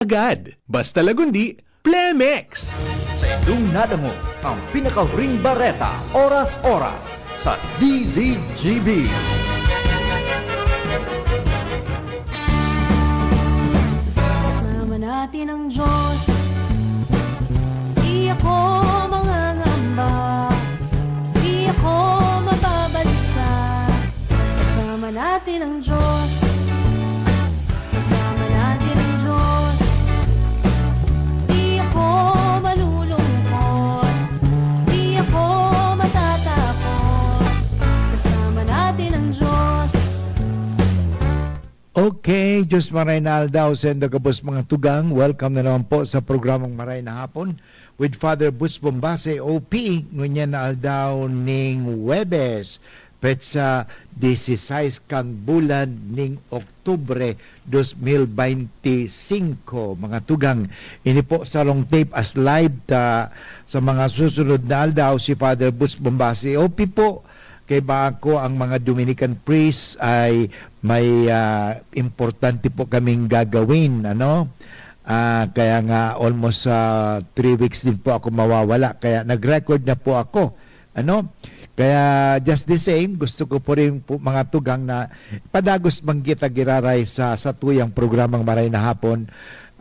agad. Basta Lagundi, Plemex! Sa inyong nadango ang pinakahuring bareta, oras-oras sa DZGB. Kasama natin ang Diyos, di ako mangangamba, di ako mababalisa. Kasama natin ang Diyos, kasama natin ang Diyos, di ako malulungkot, di ako matatakot. Kasama natin ang Diyos. Okay, Diyos Maray na Aldaw, sendo kabos mga tugang. Welcome na naman po sa programang Maray na Hapon with Father Butch Bombase, OP, ngunyan na Aldaw ning Webes, petsa 16 kang bulan ning Oktubre 2025, mga tugang. Ini po sa long tape as live sa mga susunod na Aldaw si Father Butch Bombase, OP po. Kay ba ako ang mga Dominican priests ay may importante po kaming gagawin, ano? Kaya nga almost 3 weeks din po ako mawawala, kaya nag-record na po ako, ano? Kaya just the same, gusto ko po rin po mga tugang na padagos bang kita giraray sa tuyang programang Maray na Hapon,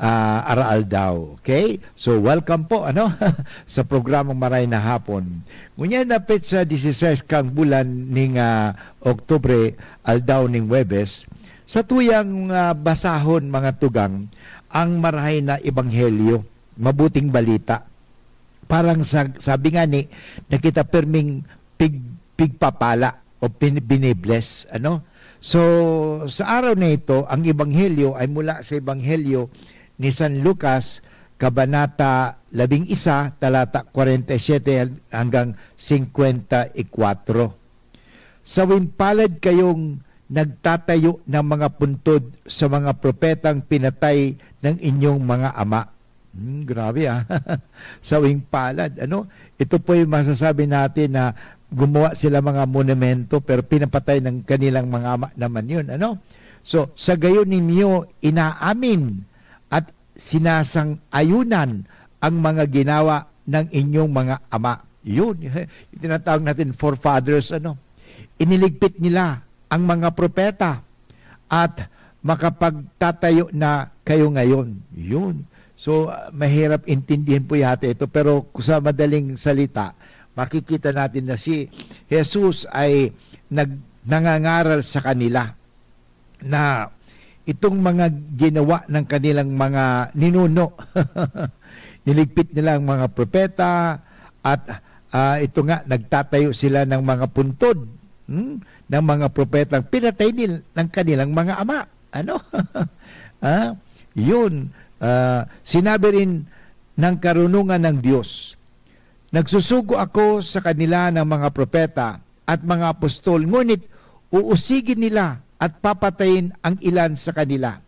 Araal daw. Okay? So welcome po ano sa programang Maray na Hapon. Ngunyan na sa 16 kang bulan ning Oktubre aldaw ning Webes, sa tuyang basahon mga tugang ang marahay na ebanghelyo, mabuting balita. Parang sabi nga ni nakita perming pigpapala o binibless, ano? So sa araw na ito ang ebanghelyo ay mula sa ebanghelyo ni San Lucas, Kabanata 11, talata 47 hanggang 54. Sawimpalad kayong nagtatayo ng mga puntod sa mga propetang pinatay ng inyong mga ama. Grabe Sawimpalad. Ano? Ito po yung masasabi natin na gumawa sila mga monumento pero pinapatay ng kanilang mga ama naman yun. Ano? So, sa gayon ninyo, inaamin at sinasang-ayunan ang mga ginawa ng inyong mga ama. Yun, yung tinatawag natin forefathers, ano? Iniligpit nila ang mga propeta at makapagtatayo na kayo ngayon. Yun. So, mahirap intindihin po yata ito, pero sa madaling salita, makikita natin na si Jesus ay nangangaral sa kanila na itong mga ginawa ng kanilang mga ninuno, niligpit nila ang mga propeta at ito nga, nagtatayo sila ng mga puntod ng mga propetang pinatay ng kanilang mga ama. Ano? Yun. Sinabi rin ng karunungan ng Diyos, nagsusugo ako sa kanila ng mga propeta at mga apostol, ngunit uusigin nila at papatayin ang ilan sa kanila.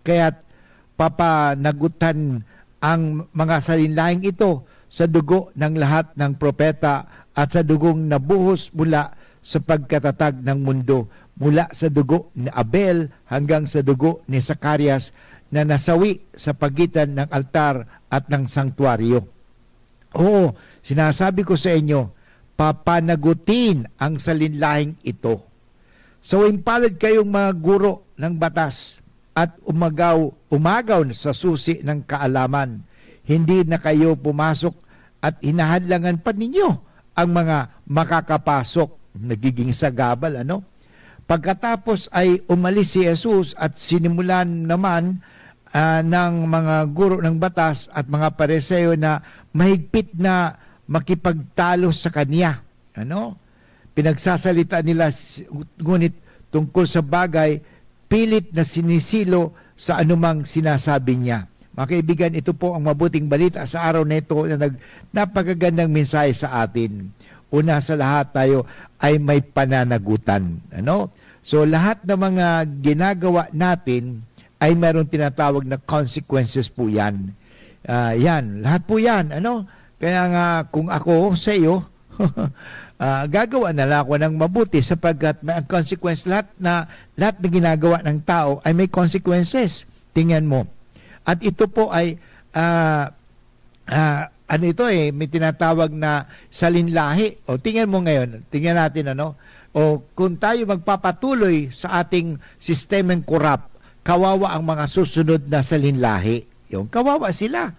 Kaya't papanagutan ang mga salinlaing ito sa dugo ng lahat ng propeta at sa dugong nabuhos mula sa pagkatatag ng mundo, mula sa dugo ni Abel hanggang sa dugo ni Zacarias na nasawi sa pagitan ng altar at ng sanktuaryo. Oo, sinasabi ko sa inyo, papanagutin ang salinlaing ito. Sawimpalad kayong mga guro ng batas at umagaw sa susi ng kaalaman. Hindi na kayo pumasok at hinahadlangan pa ninyo ang mga makakapasok. Nagiging sagabal, ano? Pagkatapos ay umalis si Jesus at sinimulan naman ng mga guro ng batas at mga pariseo na mahigpit na makipagtalo sa kanya. Ano? Pinagsasalita nila, ngunit tungkol sa bagay, pilit na sinisilo sa anumang sinasabi niya. Mga kaibigan, ito po ang mabuting balita sa araw na ito na napakagandang mensahe sa atin. Una sa lahat, tayo ay may pananagutan. Ano? So lahat ng mga ginagawa natin ay mayroong tinatawag na consequences po yan. Yan, lahat po yan. Ano? Kaya nga kung ako sa iyo, gagawa na lang ako ng mabuti sapagkat may consequence lahat na ginagawa ng tao ay may consequences. Tingnan mo. At ito po ay ano ito may tinatawag na salinlahi. O tingnan mo ngayon, tingnan natin o kung tayo magpapatuloy sa ating sistemang korap, kawawa ang mga susunod na salinlahi. Yung kawawa sila.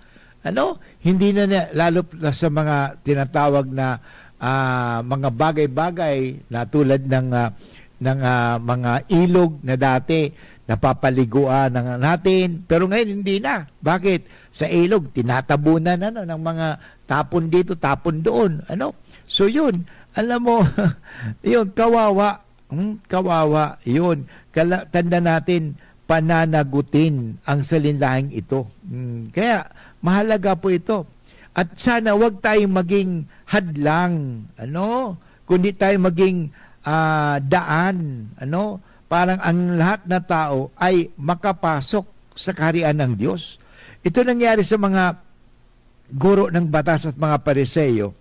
Hindi lalo na sa mga tinatawag na mga bagay-bagay na tulad ng mga ilog na dati napapaliguan natin, pero ngayon hindi na. Bakit? Sa ilog tinatabunan ng mga tapon dito, tapon doon. So yun, alam mo, yun kawawa, kawawa yun. Tanda natin, pananagutin ang salinlahing ito. Kaya mahalaga po ito. At sana wag tayong maging hadlang, kundi tayo maging daan, parang ang lahat na tao ay makapasok sa kaharian ng Diyos. Ito nangyari sa mga guro ng batas at mga Pariseyo,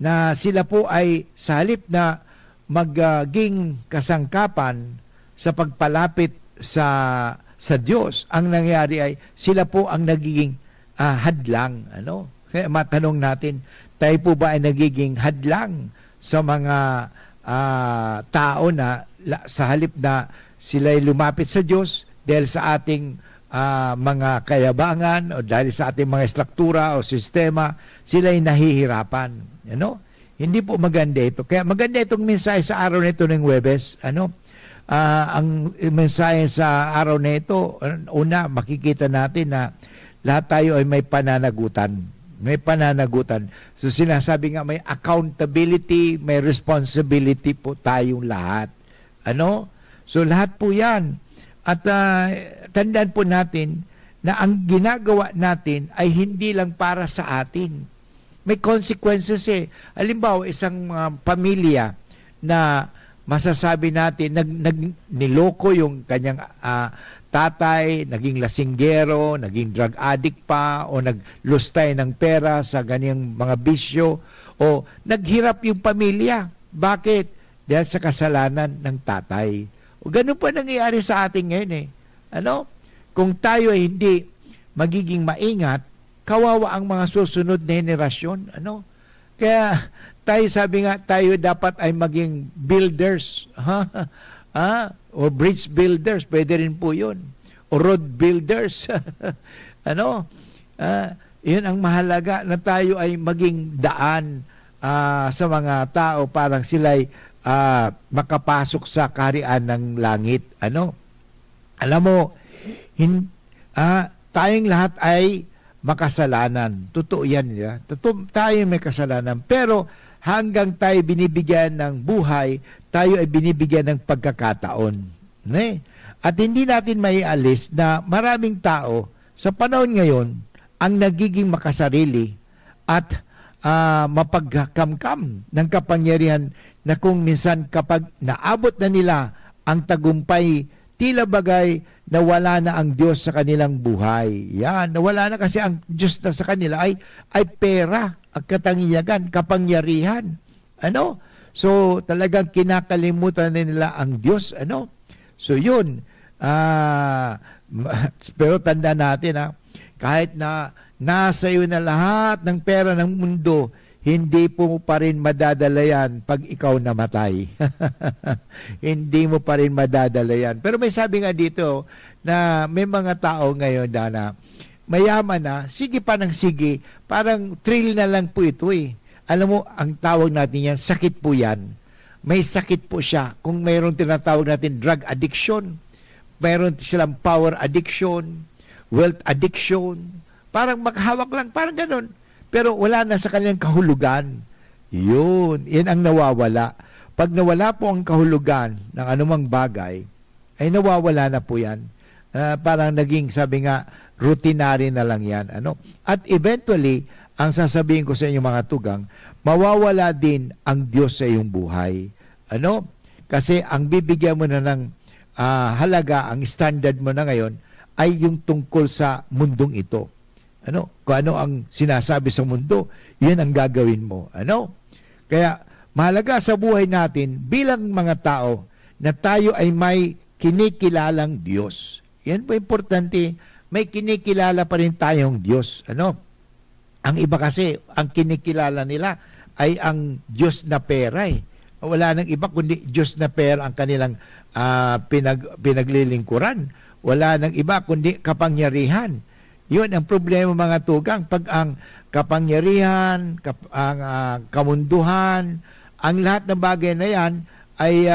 na sila po ay sa halip na maging kasangkapan sa pagpalapit sa Diyos, ang nangyari ay sila po ang nagiging hadlang. Kaya matanong natin, tayo po ba ay nagiging hadlang sa mga tao na sa halip na sila'y lumapit sa Diyos dahil sa ating mga kayabangan o dahil sa ating mga struktura o sistema, sila'y nahihirapan. Hindi po maganda ito. Kaya maganda itong mensahe sa araw nito ng Huwebes. Ang mensahe sa araw na ito, una, makikita natin na lahat tayo ay may pananagutan. May pananagutan. So sinasabi nga may accountability, may responsibility po tayong lahat. So lahat po yan. At tandaan po natin na ang ginagawa natin ay hindi lang para sa atin. May consequences Halimbawa, isang pamilya na masasabi natin niloko yung kanyang tatay, naging lasinggero, naging drug addict pa, o naglustay ng pera sa ganyang mga bisyo, o naghirap yung pamilya. Bakit? Dahil sa kasalanan ng tatay. O ganun po nangyayari sa atin ngayon Kung tayo ay hindi magiging maingat, kawawa ang mga susunod na henerasyon. Kaya tayo, sabi nga, tayo dapat ay maging builders. O bridge builders, pwede rin po yun. O road builders. Yun ang mahalaga, na tayo ay maging daan sa mga tao, parang sila'y makapasok sa kaharian ng langit. Alam mo, tayong lahat ay makasalanan. Totoo yan. Tayo may kasalanan. Pero hanggang tayo binibigyan ng buhay, tayo ay binibigyan ng pagkakataon. At hindi natin maialis na maraming tao sa panahon ngayon ang nagiging makasarili at mapagkamkam ng kapangyarihan na kung minsan kapag naabot na nila ang tagumpay, tila bagay na wala na ang Diyos sa kanilang buhay. Yan, nawala na kasi ang Diyos na sa kanila ay pera, ang katangiyagan, kapangyarihan. So talagang kinakalimutan na nila ang Diyos. So yun. Pero tanda natin kahit na nasa iyo na lahat ng pera ng mundo, hindi po pa rin madadala yan pag ikaw namatay. Hindi mo pa rin madadala yan. Pero may sabi nga dito na may mga tao ngayon na mayaman na, sige pa ng sige, parang thrill na lang po ito Alam mo, ang tawag natin yan, sakit po yan. May sakit po siya. Kung mayroong tinatawag natin drug addiction, mayroon silang power addiction, wealth addiction, parang maghawak lang, parang ganun. Pero wala na sa kanilang kahulugan. Yan ang nawawala. Pag nawala po ang kahulugan ng anumang bagay, ay nawawala na po yan. Parang naging, sabi nga, routinary na lang yan. At eventually, ang sasabihin ko sa inyo mga tugang, mawawala din ang Diyos sa iyong buhay. Kasi ang bibigyan mo na ng halaga, ang standard mo na ngayon, ay yung tungkol sa mundong ito. Kung ano ang sinasabi sa mundo, yun ang gagawin mo. Kaya mahalaga sa buhay natin bilang mga tao na tayo ay may kinikilalang Diyos. Yan po importante, may kinikilala pa rin tayong Diyos. Ano? Ang iba kasi, ang kinikilala nila ay ang Diyos na pera eh. Wala nang iba kundi Diyos na pera ang kanilang pinaglilingkuran. Wala nang iba kundi kapangyarihan. Yun ang problema mga tugang. Pag ang kapangyarihan, ang kamunduhan, ang lahat ng bagay na yan, ay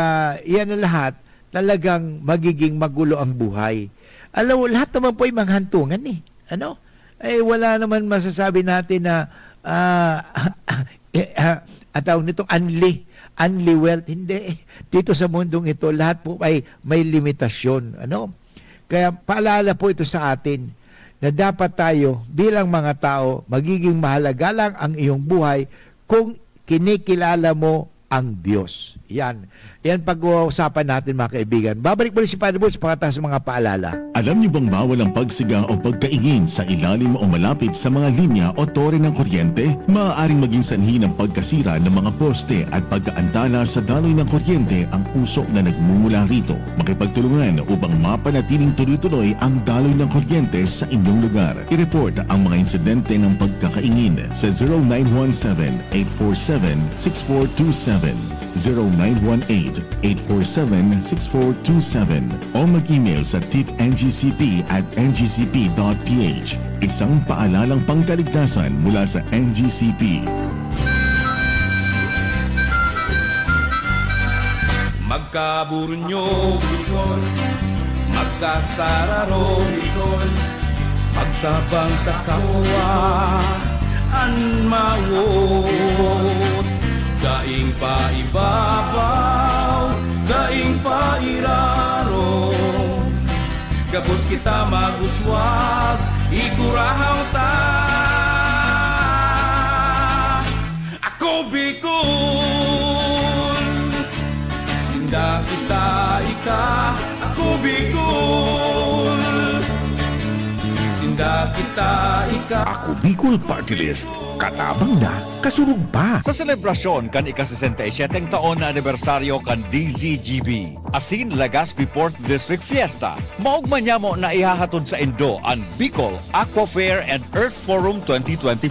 yan na lahat talagang magiging magulo ang buhay. Alam mo, lahat naman po ay manghantungan eh. Ano? Eh, wala naman masasabi natin na tawag nito, unli wealth. Hindi. Dito sa mundong ito, lahat po ay may limitasyon. Ano? Kaya paalala po ito sa atin na dapat tayo bilang mga tao, magiging mahalaga lang ang iyong buhay kung kinikilala mo ang Diyos. Yan. Yan pag-uusapan natin mga kaibigan. Babalik mo rin si Padre Butch pagkatapos sa mga paalala. Alam niyo bang bawal ang pagsiga o pagkaingin sa ilalim o malapit sa mga linya o tore ng kuryente? Maaaring maging sanhi ng pagkasira ng mga poste at pagkaantala sa daloy ng kuryente ang usok na nagmumula rito. Makipagtulungan upang mapanatiling tuloy-tuloy ang daloy ng kuryente sa inyong lugar. I-report ang mga insidente ng pagkakaingin sa 0917-847-6427. 0918-847-6427 o mag-email sa tipngcp@ngcp.ph. Isang paalalang pangkaligtasan mula sa NGCP. Magkaburunyo, magkasararo, magtabang sa kapwa, anmawot. Daing pa ibabaw, daing pa iraro. Gabos kita maguswag, igurahaw ta. Ako Bicol, sinda kita ika. Ako Bicol, sinda kita ika. Ako Bicol Party List. Katabang na, kasurug pa. Sa selebrasyon kan ika-67 taon na anibersaryo kan DZGB, asin Legazpi Port District Fiesta, maugman niya mo na ihahatod sa Indo ang Bicol Aqua Fair and Earth Forum 2025.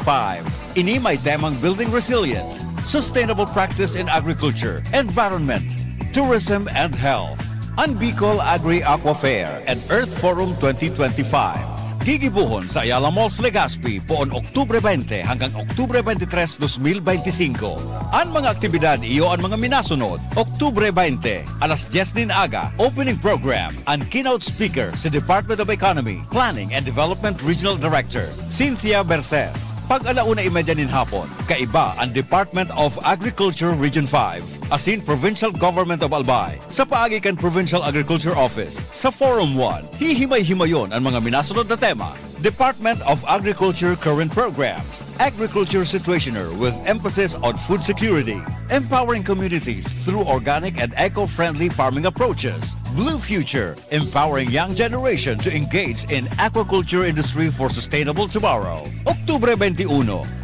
Ini may temang Building Resilience, Sustainable Practice in Agriculture, Environment, Tourism and Health. Ang Bicol Agri Aqua Fair and Earth Forum 2025 gigibuhon sa Ayala Malls Legazpi poon Oktubre 20 hanggang Oktubre 23, 2025. Ang mga aktibidad iyo ang mga minasunod. Oktubre 20, alas 10 din aga, opening program. Ang keynote speaker si Department of Economy, Planning and Development Regional Director, Cynthia Berces. Pag-alauna-imedya nin hapon, kaiba ang Department of Agriculture Region 5, asin Provincial Government of Albay, sa paagikan Provincial Agriculture Office. Sa Forum 1, hihimay-himayon ang mga minasunod na tema. Department of Agriculture Current Programs, Agriculture Situationer with emphasis on food security, empowering communities through organic and eco-friendly farming approaches, Blue Future, empowering young generation to engage in aquaculture industry for sustainable tomorrow. Oktubre 21,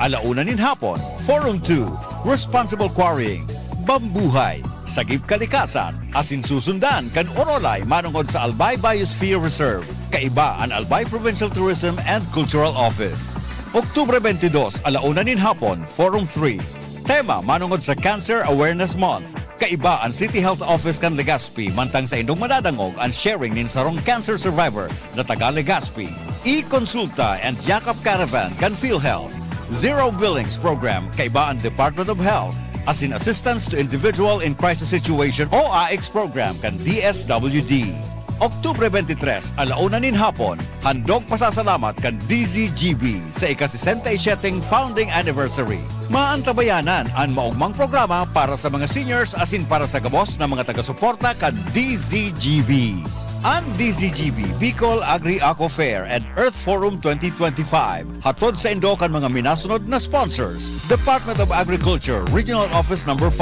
alauna nin hapon, Forum 2, Responsible Quarrying, Bambuhay, Sagip Kalikasan, asin susundan kan Orolay manungod sa Albay Biosphere Reserve, kaiba ang Albay Provincial Tourism and Cultural Office. Oktubre 22, alauna nin hapon, Forum 3, tema manungod sa Cancer Awareness Month, kaiba ang City Health Office kan Legazpi, mantang sa indong madadangog ang sharing nin sarong cancer survivor na taga Legazpi. E-Consulta and Yakap Caravan kan PhilHealth, Zero Billings Program, kaiba ang Department of Health, asin Assistance to Individual in Crisis Situation o AICS Program kan DSWD. Oktubre 23, alauna nin hapon, handog pasasalamat kan DZGB sa ika-67 founding anniversary. Maantabayanan ang maugmang programa para sa mga seniors asin para sa gabos na mga taga-suporta kan DZGB. Ang DZGB Bicol Agri Aqua Fair and Earth Forum 2025 hatod sa Indo kan mga minasunod na sponsors. Department of Agriculture Regional Office No. 5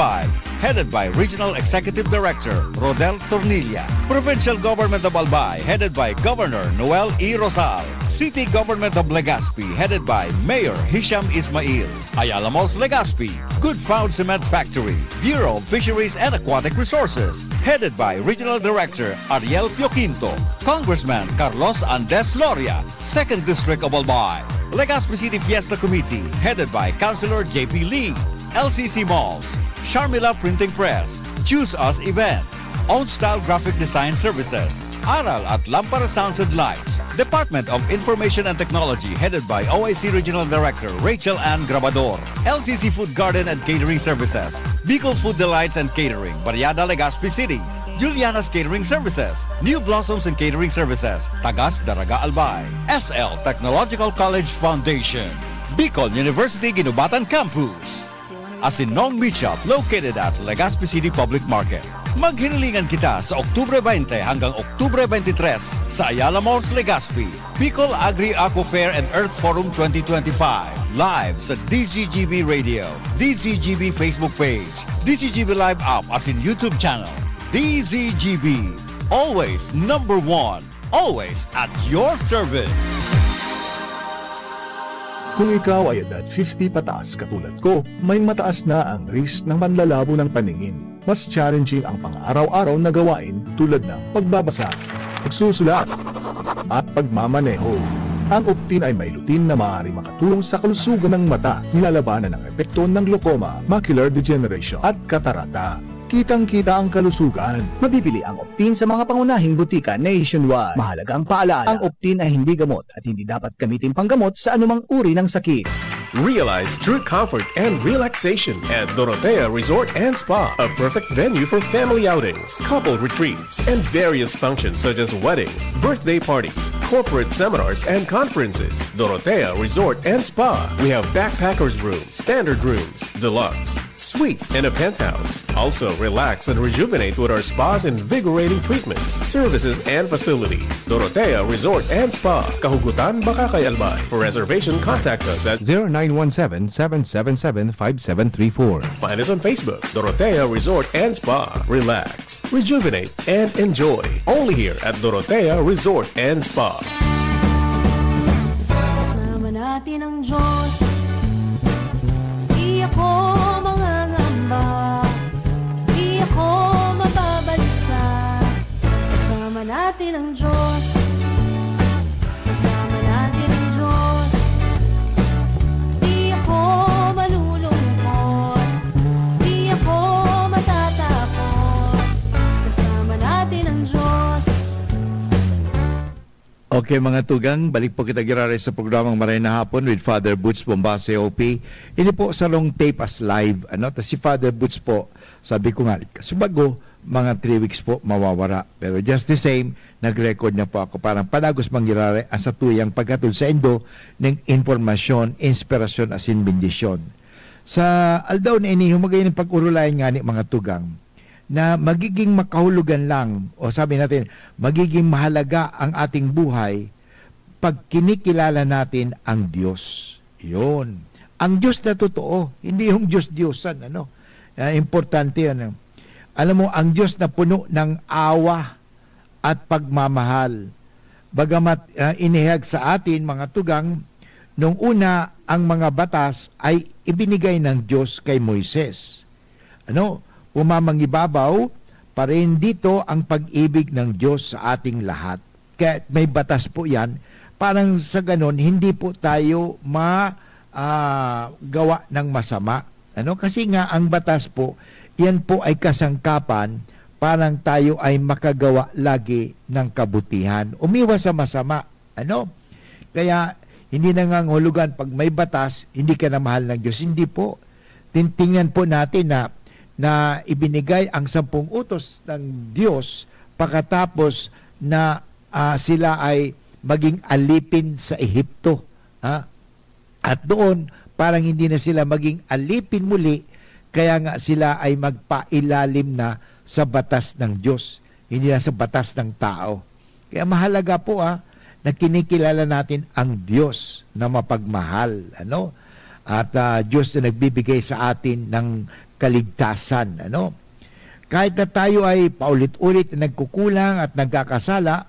headed by Regional Executive Director Rodel Tornilla. Provincial Government of Albay headed by Governor Noel E. Rosal. City Government of Legazpi, headed by Mayor Hisham Ismail. Ayala Malls Legazpi, Good Found Cement Factory. Bureau of Fisheries and Aquatic Resources, headed by Regional Director Ariel Pioquinto. Congressman Carlos Andes Loria, 2nd District of Albay. Legazpi City Fiesta Committee, headed by Councilor JP Lee. LCC Malls, Sharmila Printing Press, Choose Us Events, Own Style Graphic Design Services, Aral at Lampara Sounds and Lights, Department of Information and Technology, headed by OIC Regional Director Rachel Ann Grabador, LCC Food Garden and Catering Services, Bicol Food Delights and Catering, Barriada Legazpi City, Juliana's Catering Services, New Blossoms and Catering Services, Tagas Daraga Albay, SL Technological College Foundation, Bicol University Ginubatan Campus, Asinong Meat Shop located at Legazpi City Public Market. Maghinilingan kita sa Oktubre 20 hanggang Oktubre 23 sa Ayala Malls Legazpi, Bicol Agri Aqua Fair and Earth Forum 2025. Live sa DZGB Radio, DZGB Facebook page, DZGB Live app as in YouTube channel. DZGB, always number one, always at your service. Kung ikaw ay edad 50 pataas katulad ko, may mataas na ang risk ng panlalabo ng paningin. Mas challenging ang pang-araw-araw na gawain tulad ng pagbabasa, pagsusulat, at pagmamaneho. Ang Optin ay may lutin na maaari makatulong sa kalusugan ng mata, nilalabanan ng epekto ng glaucoma, macular degeneration at katarata. Kitang-kita ang kalusugan. Mabibili ang Optin sa mga pangunahing butika nationwide. Mahalaga ang paalala, ang Optin ay hindi gamot at hindi dapat gamitin panggamot sa anumang uri ng sakit. Realize true comfort and relaxation at Dorotea Resort and Spa, a perfect venue for family outings, couple retreats, and various functions such as weddings, birthday parties, corporate seminars, and conferences. Dorotea Resort and Spa. We have backpackers rooms, standard rooms, deluxe, suite, and a penthouse. Also, relax and rejuvenate with our spa's invigorating treatments, services, and facilities. Dorotea Resort and Spa, Kahugutan, Bakakay, Albay. For reservation, contact us at 0917-777-5734. Find us on Facebook, Dorotea Resort and Spa. Relax, rejuvenate, and enjoy. Only here at Dorotea Resort and Spa. Kasama natin ang Diyos. Di ako mangangamba. Di ako mababalisa. Kasama natin ang Diyos. Kasama natin ang Diyos. Di ako malulungkot. Di ako matatakot. Kasama natin ang Diyos. Okay mga tugang, balik po kita girare sa programang Maray na Hapon with Father Butch Bombase OP. Ini po sa long tape as live. Si Father Butch po, sabi ko nga, subago, mga 3 weeks po mawawara. Pero just the same, nag-record na po ako parang panagos manggirare ang sa tuyang pagkatod sa Indo ng informasyon, inspirasyon asin bendisyon. Sa aldaw na ini, humagay ng pag-urulayan nga ni mga tugang, na magiging makahulugan lang, o sabi natin, magiging mahalaga ang ating buhay pag kinikilala natin ang Diyos. Yun. Ang Diyos na totoo, hindi yung Diyos-Diyosan. Importante yan. Alam mo, ang Diyos na puno ng awa at pagmamahal. Bagamat inihag sa atin, mga tugang, nung una, ang mga batas ay ibinigay ng Diyos kay Moises. Pumamangibabaw, pa rin dito ang pag-ibig ng Diyos sa ating lahat. Kaya may batas po yan. Parang sa ganon, hindi po tayo gawa ng masama. Kasi nga ang batas po, yan po ay kasangkapan, parang tayo ay makagawa lagi ng kabutihan. Umiwas sa masama. Kaya hindi nangangahulugan pag may batas, hindi ka na mahal ng Diyos. Hindi po. Tingnan po natin na ibinigay ang 10 utos ng Diyos pagkatapos na sila ay maging alipin sa Ehipto. At doon, parang hindi na sila maging alipin muli, kaya nga sila ay magpailalim na sa batas ng Diyos, hindi na sa batas ng tao. Kaya mahalaga po na kinikilala natin ang Diyos na mapagmahal. At Diyos na nagbibigay sa atin ng kaligtasan. Kahit na tayo ay paulit-ulit na nagkukulang at nagkakasala,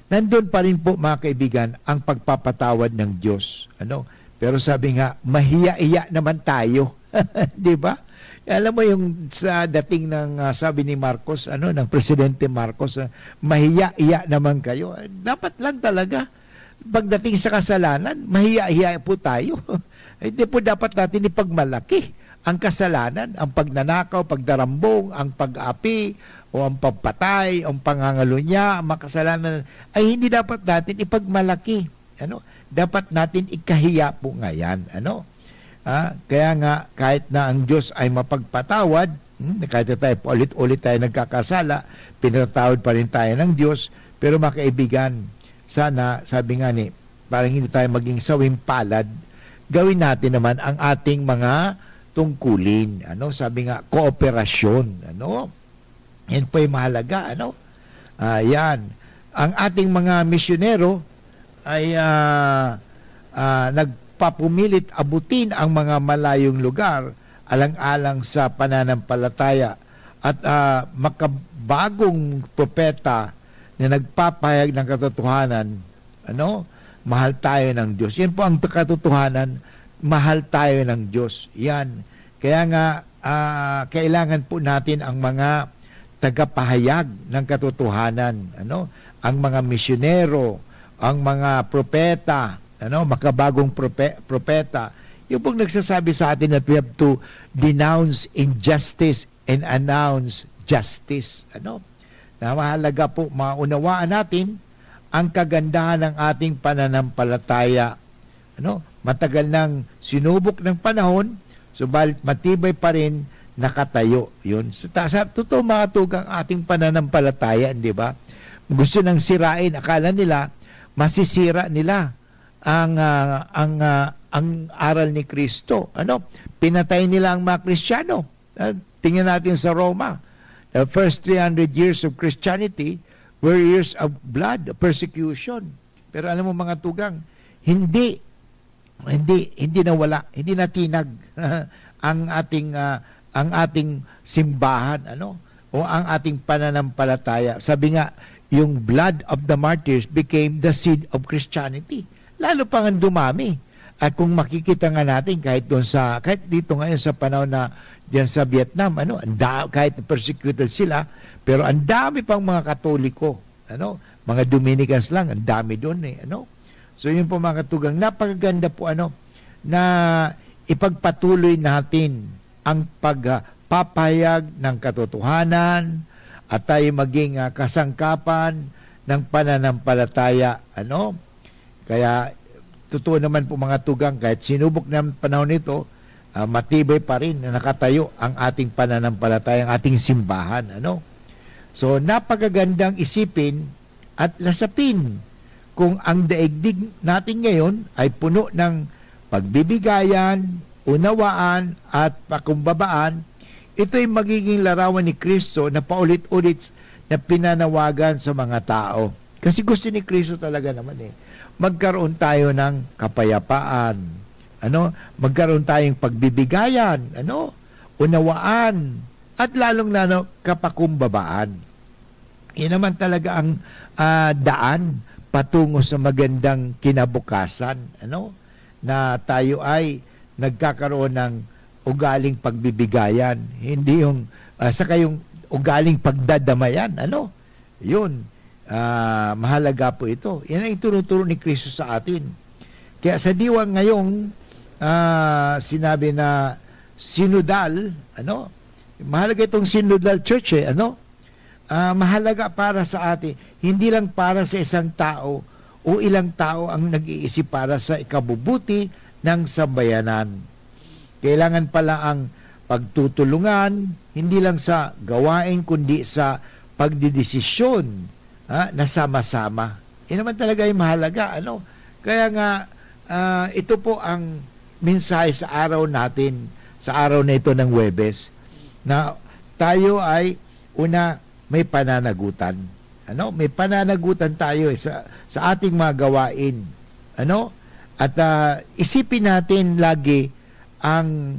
nandun pa rin po mga kaibigan ang pagpapatawad ng Diyos. Pero sabi nga, mahiya-iya naman tayo. Di ba? Alam mo yung sa dating ng sabi ni Marcos, ng Presidente Marcos, mahiya-iya naman kayo. Dapat lang talaga. Pagdating sa kasalanan, mahiya-iya po tayo. Hindi po dapat natin ipagmalaki ang kasalanan, ang pagnanakaw, pagdarambong, ang pag-api, o ang pagpatay, ang pangangalunya, ang mga kasalanan, ay hindi dapat natin ipagmalaki. Dapat natin ikahiya po ngayon. Kaya nga, kahit na ang Diyos ay mapagpatawad, kahit na tayo ulit-ulit tayo nagkakasala, pinatawad pa rin tayo ng Diyos, pero mga kaibigan, sana, sabi nga ni, parang hindi tayo maging sawing palad, gawin natin naman ang ating mga tungkulin. Sabi nga, kooperasyon. Yan po ay mahalaga. Yan. Ang ating mga misyonero ay nagpapumilit abutin ang mga malayong lugar alang-alang sa pananampalataya at makabagong propeta na nagpapahayag ng katotohanan, mahal tayo ng Diyos. Yan po ang katotohanan, mahal tayo ng Diyos. Yan. Kaya nga, kailangan po natin ang mga tagapahayag ng katotohanan, ang mga misyonero, ang mga propeta, makabagong propeta, yung pong nagsasabi sa atin that we have to denounce injustice and announce justice. Na mahalaga po maunawaan natin ang kagandahan ng ating pananampalataya. Matagal nang sinubok ng panahon, subalit matibay pa rin nakatayo. Yun. Sa totoo mga tugang ating pananampalataya, di ba? Gusto nang sirain, akala nila masisira nila ang aral ni Kristo. Pinatay nila ang mga Kristiyano. Tingnan natin sa Roma. The first 300 years of Christianity were years of blood, persecution. Pero alam mo mga tugang, hindi nawala, hindi natinag ang ating simbahan, o ang ating pananampalataya. Sabi nga, yung blood of the martyrs became the seed of Christianity. Lalo pang dumami. At kung makikita nga natin kahit dito ngayon sa panahon na diyan sa Vietnam, kahit persecuted sila, pero ang dami pang mga Katoliko, mga Dominicans lang, ang dami doon So yun po mga katugang, napakaganda po na ipagpatuloy natin ang pagpapahayag ng katotohanan at tayo maging kasangkapan ng pananampalataya. Kaya totoo naman po mga tugang, kahit sinubok ng panahon nito, matibay pa rin na nakatayo ang ating pananampalataya, ang ating simbahan. So napakagandang isipin at lasapin kung ang daigdig natin ngayon ay puno ng pagbibigayan, unawaan at pakumbabaan. Ito'y magiging larawan ni Kristo na paulit-ulit na pinanawagan sa mga tao. Kasi gusto ni Kristo talaga naman magkaroon tayo ng kapayapaan, magkaroon tayong pagbibigayan, unawaan, at lalong-lalo kapakumbabaan. Yan naman talaga ang daan patungo sa magandang kinabukasan, na tayo ay nagkakaroon ng ugaling pagbibigayan, hindi yung saka yung ugaling pagdadamayan, yun. Mahalaga po ito. Yan ang itunuturo ni Kristo sa atin. Kaya sa diwang ngayong sinabi na sinodal, mahalaga itong sinodal church mahalaga para sa atin. Hindi lang para sa isang tao o ilang tao ang nag-iisip para sa ikabubuti ng sambayanan. Kailangan pala ang pagtutulungan, hindi lang sa gawain kundi sa pagdidesisyon na sama-sama. Yan naman talaga yung mahalaga. Kaya nga, ito po ang mensahe sa araw natin, sa araw na ito ng Huwebes, na tayo ay una may pananagutan. May pananagutan tayo sa ating mga gawain. At isipin natin lagi ang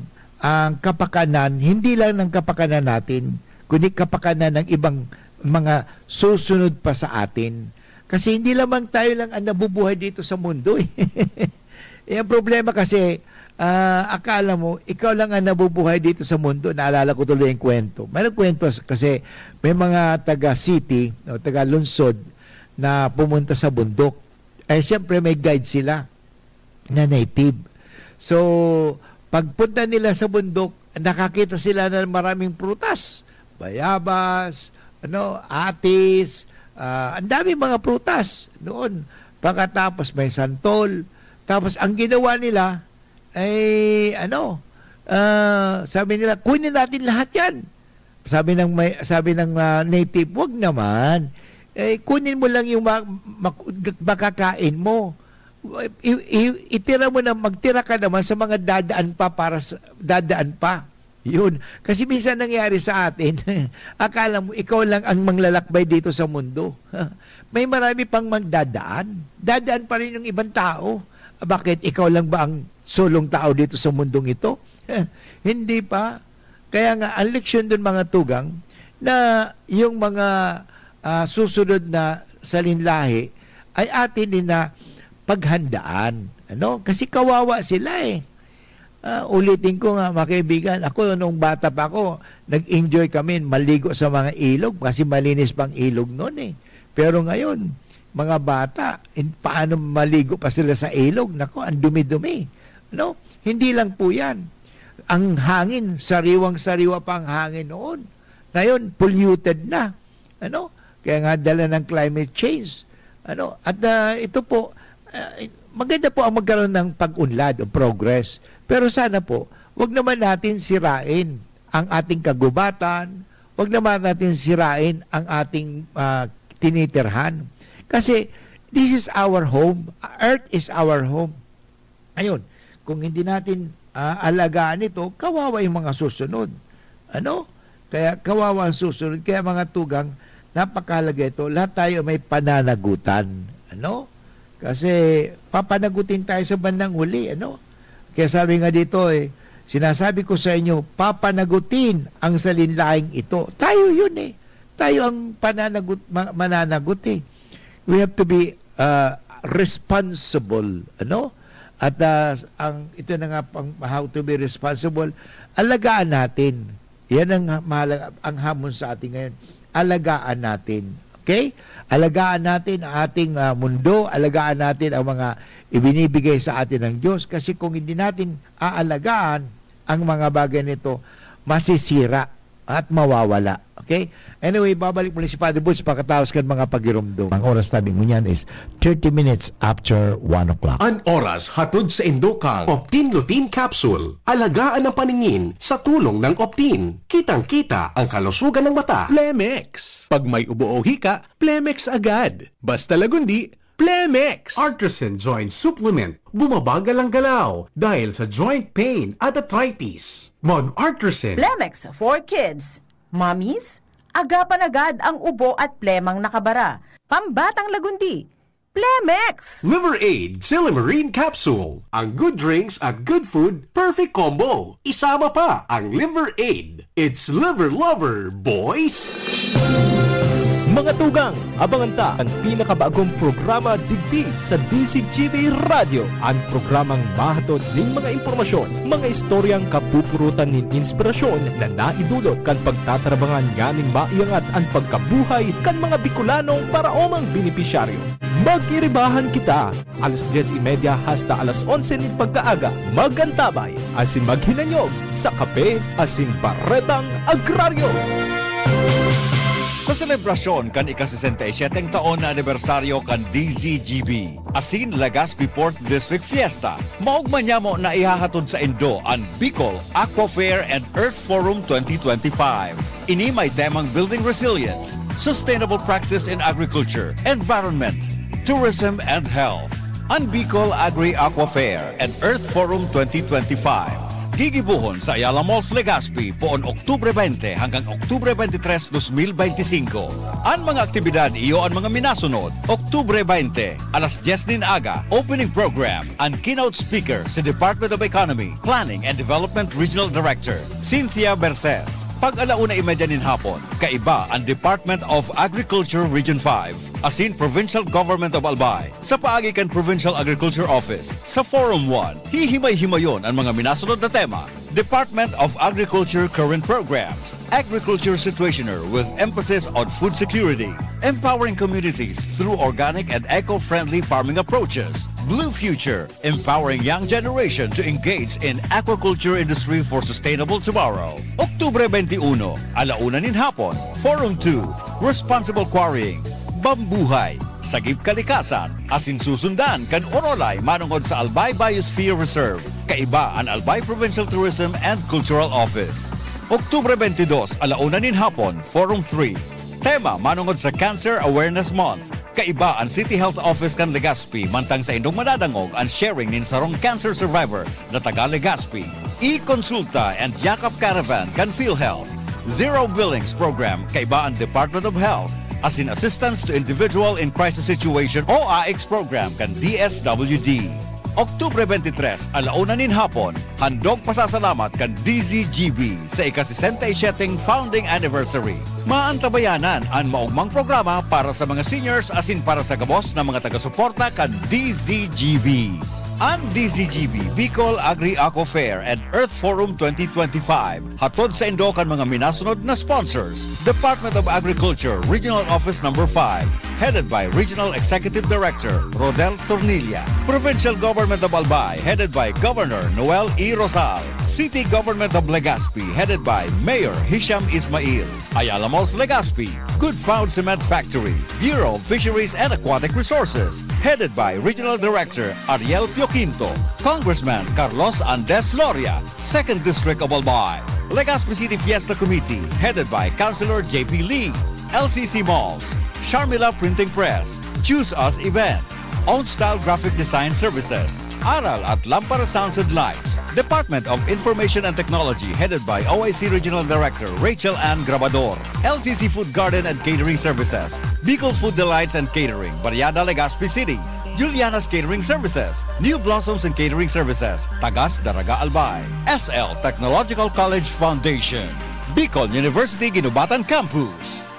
kapakanan, hindi lang ng kapakanan natin, kundi kapakanan ng ibang mga susunod pa sa atin. Kasi hindi lamang tayo lang ang nabubuhay dito sa mundo eh. Ang problema kasi, akala mo, ikaw lang ang nabubuhay dito sa mundo. Naalala ko tuloy yung kwento. Mayroong kwento kasi may mga taga-city o taga-lungsod na pumunta sa bundok. Eh, siyempre may guide sila na native. So, pagpunta nila sa bundok, nakakita sila ng maraming prutas. Bayabas, atis, ang dami mga prutas noon. Pagkatapos may santol. Tapos ang ginawa nila ay sabi nila, kunin natin lahat 'yan. Sabi ng native, wag naman. Kunin mo lang yung makakain mo. Itira mo na, magtira ka naman sa mga dadaan pa. Yun. Kasi minsan nangyari sa atin, akala mo ikaw lang ang manglalakbay dito sa mundo. May marami pang magdadaan. Dadaan pa rin yung ibang tao. Bakit? Ikaw lang ba ang sulong tao dito sa mundong ito? Hindi pa. Kaya nga, ang leksyon dun mga tugang, na yung mga susunod na salinlahi ay atin din na paghandaan. Kasi kawawa sila eh. Ulitin ko nga mga kaibigan, ako nung bata pa ako, nag-enjoy kami maligo sa mga ilog kasi malinis pang ilog noon eh. Pero ngayon, mga bata, paano maligo pa sila sa ilog? Nako, ang dumi-dumi. Hindi lang po yan. Ang hangin, sariwang-sariwa pa ang hangin noon. Ngayon, polluted na. Kaya nga dala ng climate change. At ito po, maganda po ang magkaroon ng pag-unlad o progress. Pero sana po, wag naman natin sirain ang ating kagubatan, wag naman natin sirain ang ating tinitirhan. Kasi this is our home. Earth is our home. Ayun, kung hindi natin alagaan ito, kawawa yung mga susunod. Kaya kawawa ang susunod. Kaya mga tugang, napakahalaga ito. Lahat tayo may pananagutan. Kasi papanagutin tayo sa bandang huli. Kaya sabi nga dito sinasabi ko sa inyo, papanagutin ang salinlaing ito. Tayo yun eh. Tayo ang mananagot eh. We have to be responsible, At ito na nga pang how to be responsible, alagaan natin. Yan ang mahalaga, ang hamon sa atin ngayon. Alagaan natin. Okay? Alagaan natin ang ating mundo, alagaan natin ang mga ibinibigay sa atin ng Diyos. Kasi kung hindi natin aalagaan ang mga bagay nito, masisira at mawawala. Okay? Anyway, babalik muli si Father Butch pagkatapos kan mga pagirumdum. Ang oras tabi mo niyan is 30 minutes after 1 o'clock. An oras hatod sa Indokang Optin Lutein Capsule. Alagaan ang paningin sa tulong ng Optin. Kitang-kita ang kalusugan ng mata. Plemex. Pag may ubo o hika, Plemex agad. Basta lagundi, Plemex. Artisan Joint Supplement. Bumabagal ang galaw dahil sa joint pain at arthritis. Mag-Artisan. Plemex for kids. Mommies, agapan agad ang ubo at plemang nakabara. Pambatang lagundi. Plemex! Liver Aid Silimarine Capsule. Ang good drinks at good food, perfect combo. Isama pa ang Liver Aid. It's liver lover, boys! Mga tugang, abangan ta ang pinakabagong programa digdi sa DCGB Radio. Ang programang mahatod ning mga impormasyon, mga istoryang kapupurutan nin inspirasyon na naidulot kan pagtatrabangan nganing maiangat ang pagkabuhay kan mga Bicolanong paraomang benepisyaryo. Mag-iribahan kita, alas 10:30 hasta alas 11 nin pagkaaga. Magantabay, asin maghinanyog sa kape, asin paretang agraryo. Sa selebrasyon kan ika-67 taon na anibersaryo kan DZGB, asin Legazpi Port District Fiesta, maugman niya mo na ihahatod sa Indo ang Bicol Aqua Fair and Earth Forum 2025. Ini may temang Building Resilience, Sustainable Practice in Agriculture, Environment, Tourism and Health. Ang Bicol Agri-Aqua Fair and Earth Forum 2025 gigibuhon sa Ayala Malls Legazpi poon Oktubre 20 hanggang Oktubre 23, 2025. Ang mga aktibidad iyo ang mga minasunod. Oktubre 20, alas 10 din aga, opening program. Ang keynote speaker si Department of Economy, Planning and Development Regional Director, Cynthia Berces. Pag 1:30 nin hapon, kaiba ang Department of Agriculture Region 5, asin Provincial Government of Albay, sa paagi kan Provincial Agriculture Office. Sa Forum 1, hihimay-himayon ang mga minasunod na tema. Department of Agriculture Current Programs, Agriculture Situationer with emphasis on food security, empowering communities through organic and eco-friendly farming approaches, Blue Future, empowering young generation to engage in aquaculture industry for sustainable tomorrow. Oktubre 21, 1:00 nin hapon, Forum 2, Responsible Quarrying, Bambuhay, Sagip Kalikasan, asin susundan kan Orolay manungod sa Albay Biosphere Reserve, kaiba ang Albay Provincial Tourism and Cultural Office. Oktubre 22, 1:00 nin hapon, Forum 3, tema manungod sa Cancer Awareness Month, kaiba ang City Health Office kan Legazpi mantang sa indong madadangog ang sharing nin sarong cancer survivor na taga Legazpi. E-Consulta and Yakap Caravan kan PhilHealth. Zero Billings Program kaiba ang Department of Health, asin Assistance to Individual in Crisis Situation o AX Program kan DSWD. Oktubre 23, 1:00 nin hapon, handog pasasalamat kan DZGB sa ika-67 founding anniversary. Maantabayanan ang maugmang programa para sa mga seniors asin para sa gabos na mga taga-suporta kan DZGB. Ang DZGB, Bicol Agri-Aco Fair and Earth Forum 2025. Hatod sa indo kan mga minasunod na sponsors. Department of Agriculture, Regional Office No. 5, headed by Regional Executive Director Rodel Tornilla. Provincial Government of Albay, headed by Governor Noel E. Rosal. City Government of Legazpi, headed by Mayor Hisham Ismail. Ayala Malls Legazpi, Good Found Cement Factory. Bureau of Fisheries and Aquatic Resources, headed by Regional Director Ariel Pioquinto. Congressman Carlos Andes Loria, 2nd District of Albay. Legazpi City Fiesta Committee, headed by Councilor J.P. Lee. LCC Malls, Sharmila Printing Press, Choose Us Events, Own Style Graphic Design Services, Aral at Lampara Sounds and Lights, Department of Information and Technology, headed by OIC Regional Director Rachel Ann Grabador, LCC Food Garden and Catering Services, Bicol Food Delights and Catering, Barriada Legazpi City, Juliana's Catering Services, New Blossoms and Catering Services, Tagas Daraga Albay, SL Technological College Foundation, Bicol University Ginubatan Campus,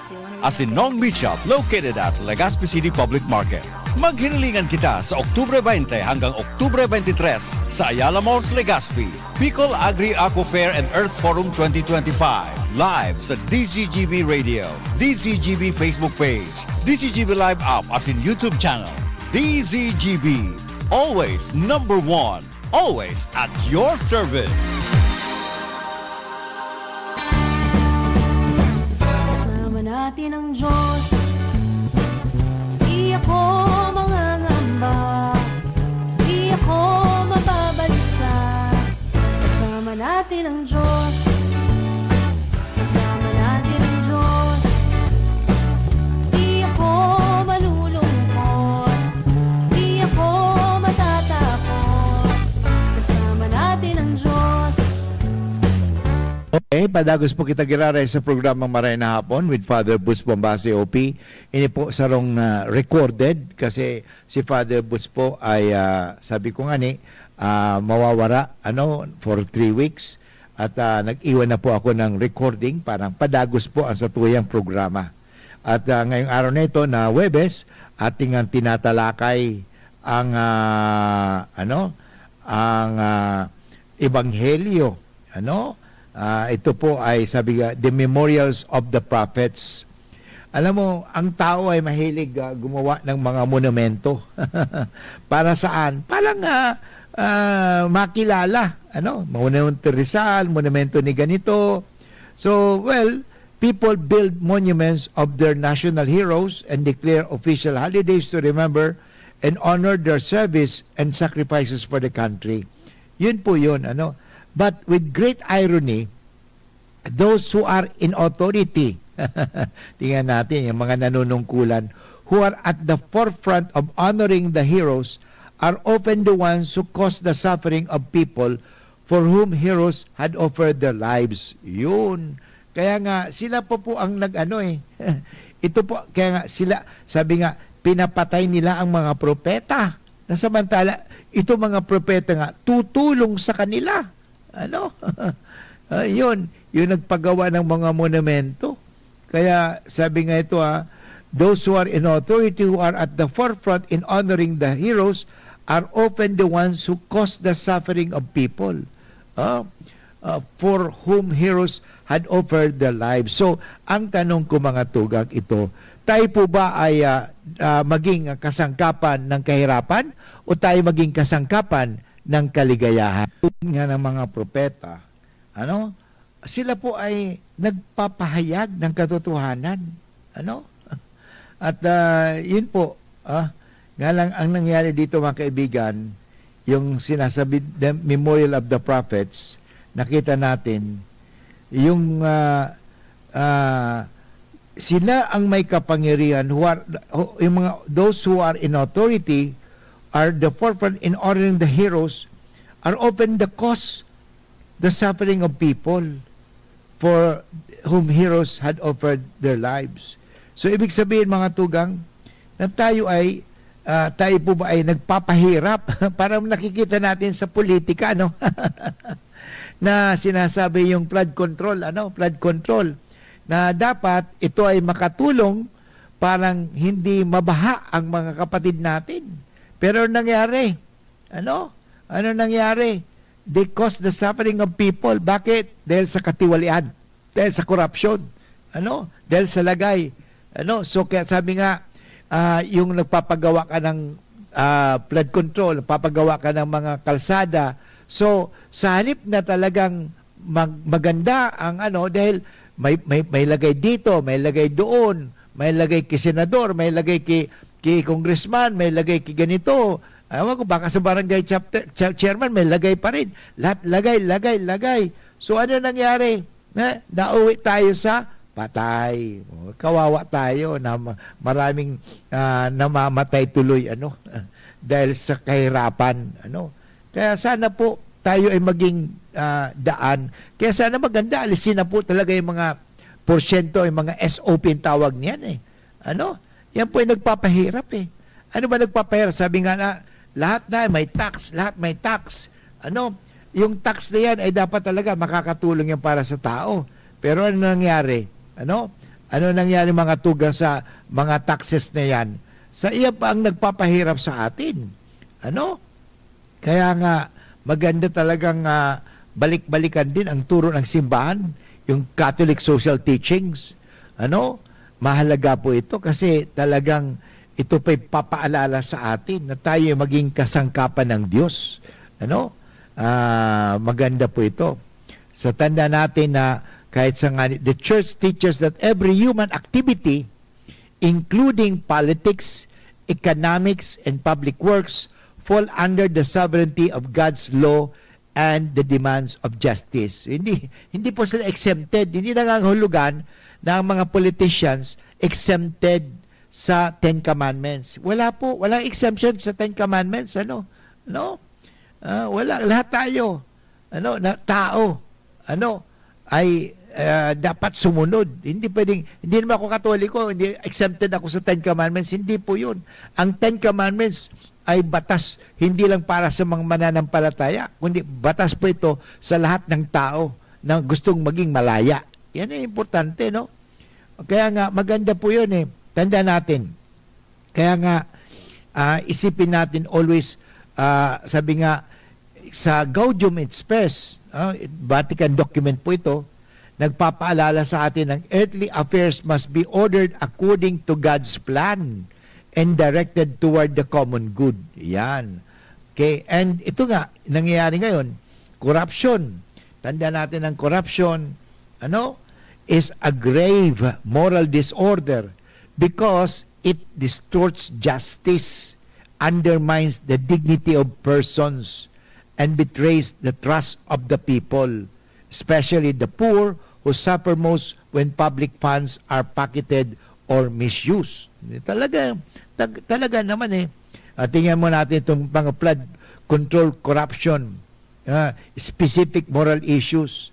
Asinong Meat Shop located at Legazpi City Public Market. Maghinilingan kita sa Oktubre 20 hanggang Oktubre 23 sa Ayala Malls, Legazpi, Bicol Agri-Aco Fair and Earth Forum 2025. Live sa DZGB Radio, DZGB Facebook page, DZGB Live app as in YouTube channel. DZGB, always number one, always at your service. Natin ang Diyos, di ako mangangamba, di ako mababalisa. Kasama natin ang Diyos, kasama natin ang Diyos. Di ako malulungkot, di ako matatakot. Kasama natin ang Diyos. Okay, padagos po kita giraray sa programang Maray na Hapon with Father Butch Bombase OP. Ini po sarong recorded kasi si Father Butch po ay sabi ko nga ni mawawara for 3 weeks at nag-iwan na po ako ng recording, parang padagos po ang satuyang programa. At ngayong araw na ito na Huwebes, ating tinatalakay ang Ebanghelyo, ito po ay sabi nga, the memorials of the prophets. Alam mo, ang tao ay mahilig gumawa ng mga monumento. Para saan? Parang makilala. Monumento Rizal, monumento ni ganito. So, well, people build monuments of their national heroes and declare official holidays to remember and honor their service and sacrifices for the country. Yun po yun. But with great irony, those who are in authority, tingnan natin yung mga nanunungkulan, who are at the forefront of honoring the heroes, are often the ones who cause the suffering of people for whom heroes had offered their lives. Yun. Kaya nga, sila po ang ito po, kaya nga sila, sabi nga, pinapatay nila ang mga propeta. Na samantala, ito mga propeta nga, tutulong sa kanila. Yun, yung nagpagawa ng mga monumento. Kaya sabi nga ito, those who are in authority, who are at the forefront in honoring the heroes, are often the ones who cause the suffering of people for whom heroes had offered their lives. So, ang tanong ko mga tugag ito, tayo po ba ay maging kasangkapan ng kahirapan o tayo maging kasangkapan ng kaligayahan? Nga ng mga propeta, sila po ay nagpapahayag ng katotohanan. At yun po, nga lang ang nangyari dito mga kaibigan, yung sinasabi, the Memorial of the Prophets, nakita natin, yung sila ang may kapangyarihan, those who are in authority, are the forefront in honoring the heroes, are often the cause, the suffering of people for whom heroes had offered their lives. So, ibig sabihin mga tugang, na tayo po ba ay nagpapahirap para nakikita natin sa politika, na sinasabi yung flood control, na dapat ito ay makatulong parang hindi mabaha ang mga kapatid natin. Pero nangyari, ano nangyari? They cause the suffering of people. Bakit? Dahil sa katiwalian, dahil sa corruption, dahil sa lagay. So kaya sabi nga, yung nagpapagawa ka ng flood control, nagpapagawa ka ng mga kalsada. So sa halip na talagang maganda ang dahil may lagay dito, may lagay doon, may lagay kay senador, may lagay kay congressman, may lagay kay ganito. Ewan ko, baka sa barangay chairman may lagay pa rin. Lahat lagay. So ano nangyari? Nauwi tayo sa patay. Kawawa tayo na maraming namamatay tuloy dahil sa kahirapan. Kaya sana po tayo ay maging daan. Kaya sana maganda, alisin na po talaga yung mga porsyento, yung mga SOP yung tawag niyan Yan po ay nagpapahirap Ano ba nagpapahirap? Sabi nga na, lahat may tax. Yung tax na yan ay dapat talaga makakatulong yan para sa tao. Pero ano nangyari? Ano nangyari mga tuga sa mga taxes na yan? Sa iya pa ang nagpapahirap sa atin. Kaya nga, maganda talagang balik-balikan din ang turo ng simbahan, yung Catholic social teachings. Mahalaga po ito kasi talagang ito pa'y papaalala sa atin na tayo maging kasangkapan ng Diyos. Maganda po ito. Sa tanda natin na kahit sa the church teaches that every human activity, including politics, economics, and public works, fall under the sovereignty of God's law and the demands of justice. Hindi po sila exempted, hindi nangangahulugan na ang mga politicians exempted sa Ten Commandments. Walang exemption sa Ten Commandments, wala, lahat tayo, na tao, ay dapat sumunod. Hindi naman ako Katoliko, hindi exempted ako sa Ten Commandments, hindi po yun. Ang Ten Commandments ay batas, hindi lang para sa mga mananampalataya, kundi batas po ito sa lahat ng tao na gustong maging malaya. Yan ay importante, Kaya nga, maganda po yun Tanda natin. Kaya nga, isipin natin always, sabi nga, sa Gaudium et Spes, Vatican document po ito, nagpapaalala sa atin ng earthly affairs must be ordered according to God's plan and directed toward the common good. Yan. Okay, and ito nga, nangyayari ngayon, corruption. Tanda natin ang corruption, is a grave moral disorder because it distorts justice, undermines the dignity of persons, and betrays the trust of the people, especially the poor who suffer most when public funds are pocketed or misused. Talaga naman tingnan mo natin itong mga flood control corruption, specific moral issues.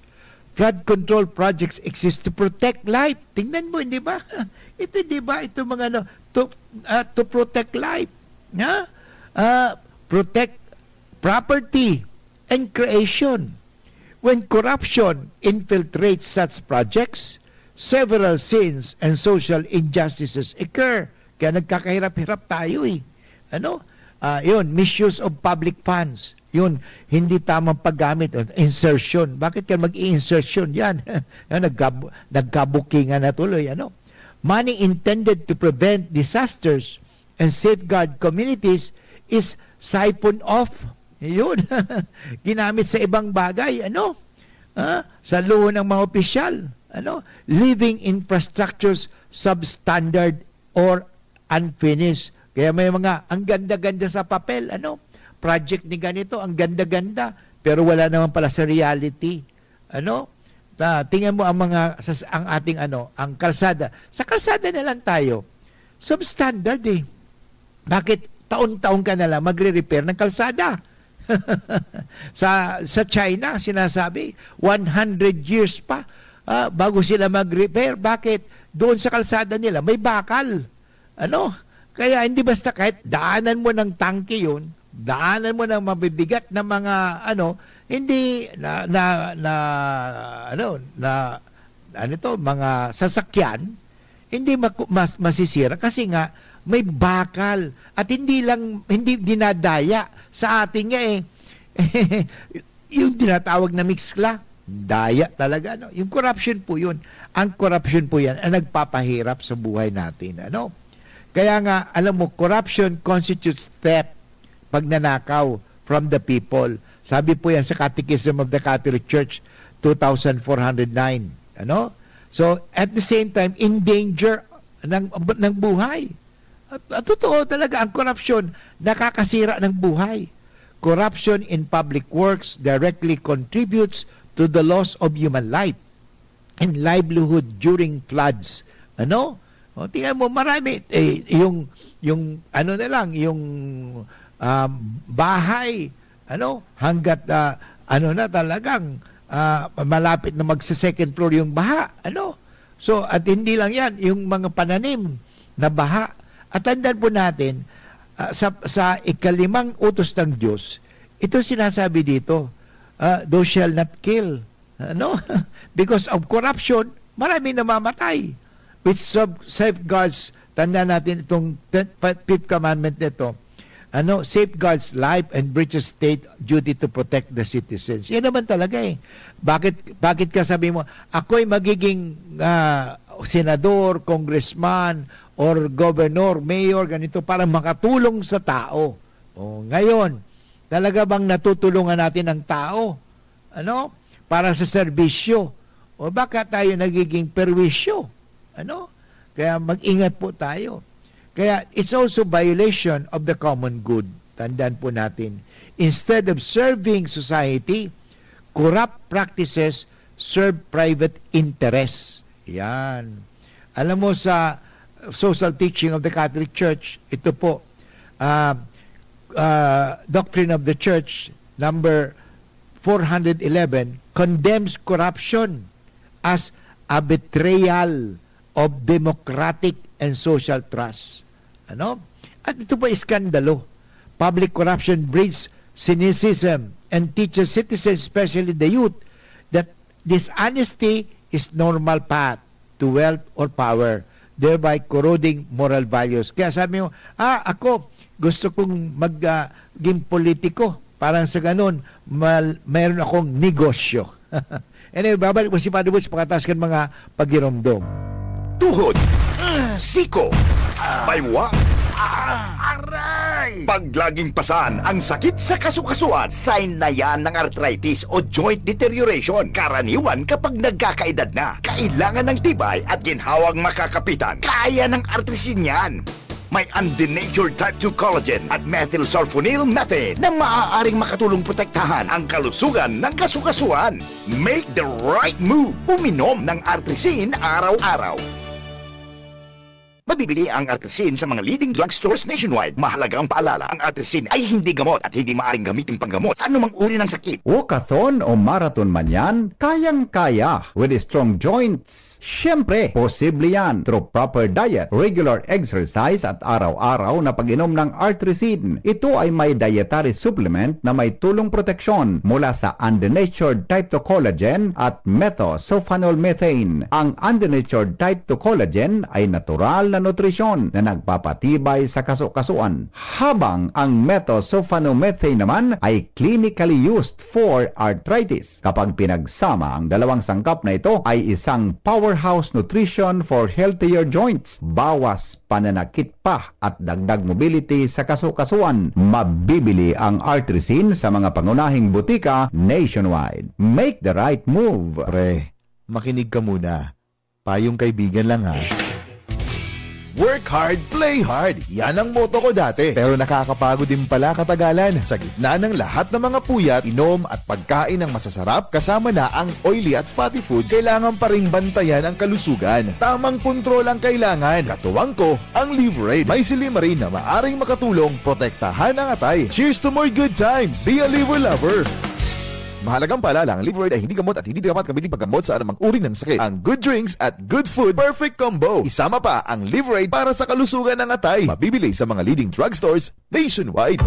Flood control projects exist to protect life. Tingnan mo, hindi ba? Ito, di ba? Ito mga to protect life. Protect property and creation. When corruption infiltrates such projects, several sins and social injustices occur. Kaya nagkakahirap-hirap tayo eh. Ano? Yun, misuse of public funds. Yun, hindi tamang paggamit. Insertion. Bakit ka mag-i-insertion? Yan. Nagkabukingan na tuloy. Ano? Money intended to prevent disasters and safeguard communities is siphoned off. Yun. Ginamit sa ibang bagay. Ano? Sa luho ng mga opisyal. Ano? Living infrastructures substandard or unfinished. Kaya may mga ang ganda-ganda sa papel. Ano? Project ni ganito, ang ganda-ganda. Pero wala naman pala sa reality. Ano? Tingnan mo ang mga ang ating ang kalsada. Sa kalsada na lang tayo. Substandard eh. Bakit taon-taon ka na lang magre-repair ng kalsada? sa China, sinasabi, 100 years pa bago sila mag-repair. Bakit? Doon sa kalsada nila, may bakal. Ano? Kaya hindi basta kahit daanan mo ng tangke yun, daanan mo ng mabibigat na mga hindi mga sasakyan, hindi masisira kasi nga may bakal at hindi dinadaya sa atin nga yung tinatawag na mixla, daya talaga yung corruption po yun. Ang corruption po yan ang nagpapahirap sa buhay natin. Kaya nga alam mo, corruption constitutes theft, pagnanakaw from the people. Sabi po yan sa Catechism of the Catholic Church 2409. So at the same time, in danger ng buhay. At totoo talaga, ang corruption nakakasira ng buhay. Corruption in public works directly contributes to the loss of human life and livelihood during floods. Tingnan mo, marami yung bahay hanggat na talagang malapit na magsa-second floor yung baha. So at hindi lang yan, yung mga pananim na baha. At tandaan po natin, sa ikalimang utos ng Diyos, ito sinasabi dito, thou shall not kill. Because of corruption, marami namamatay. Which safeguards, tandaan natin itong fifth commandment nito, safeguards life and breaches state duty to protect the citizens. Yan naman talaga eh. Bakit ka sabi mo, ako'y magiging senador, congressman, or governor, mayor, ganito, para makatulong sa tao. Ngayon, talaga bang natutulungan natin ang tao? Para sa serbisyo? O baka tayo nagiging perwisyo? Kaya mag-ingat po tayo. Kaya it's also violation of the common good. Tandaan po natin. Instead of serving society, corrupt practices serve private interests. Yan. Alam mo sa social teaching of the Catholic Church, ito po, Doctrine of the Church, number 411, condemns corruption as a betrayal of democratic and social trust. At ito po iskandalo. Public corruption breeds cynicism and teaches citizens, especially the youth, that dishonesty is normal path to wealth or power, thereby corroding moral values. Kaya sabi mo, ako gusto kong maging politiko. Parang sa ganun, mayroon akong negosyo. Anyway, babalik mo si Padre Butch pagkatas kan mga pagiromdom. Tuhod, siko, baywa, aray! Paglaging pasan ang sakit sa kasukasuan, sign na yan ng arthritis o joint deterioration. Karaniwan kapag nagkakaedad na, kailangan ng tibay at ginhawang makakapitan. Kaya ng artrisin yan. May undenatured type 2 collagen at methylsulfonyl methane na maaaring makatulong protektahan ang kalusugan ng kasukasuan. Make the right move. Uminom ng artrisin araw-araw. Mabibili ang Artesin sa mga leading drugstores nationwide. Mahalagang paalala, ang Artesin ay hindi gamot at hindi maaaring gamitin panggamot sa anumang uri ng sakit. Walkathon o marathon man yan, kayang-kaya with strong joints. Siyempre, posible yan through proper diet, regular exercise at araw-araw na pag-inom ng Artesin. Ito ay may dietary supplement na may tulong proteksyon mula sa undenatured type 2 collagen at methylsulfonylmethane. Ang undenatured type 2 collagen ay natural na nutrisyon na nagpapatibay sa kaso-kasuan, habang ang methylsulfonylmethane naman ay clinically used for arthritis. Kapag pinagsama ang dalawang sangkap na ito ay isang powerhouse nutrition for healthier joints, bawas pananakit pa at dagdag mobility sa kaso-kasuan. Mabibili ang Artesin sa mga pangunahing butika nationwide. Make the right move. Pre, makinig ka muna. Payong kaibigan lang ha. Work hard, play hard. Yan ang motto ko dati. Pero nakakapagod din pala katagalan. Sa gitna ng lahat ng mga puyat, inom at pagkain ng masasarap, kasama na ang oily at fatty foods, kailangan pa ring bantayan ang kalusugan. Tamang kontrol ang kailangan. Katuwang ko, ang Liverade. May silimarin na maaring makatulong protektahan ang atay. Cheers to more good times. Be a liver lover. Mahalagang paalala, ang Liverade ay hindi gamot at hindi dapat gamitin paggamot sa anumang uri ng sakit. Ang good drinks at good food, perfect combo. Isama pa ang Liverade para sa kalusugan ng atay. Mabibili sa mga leading drugstores nationwide.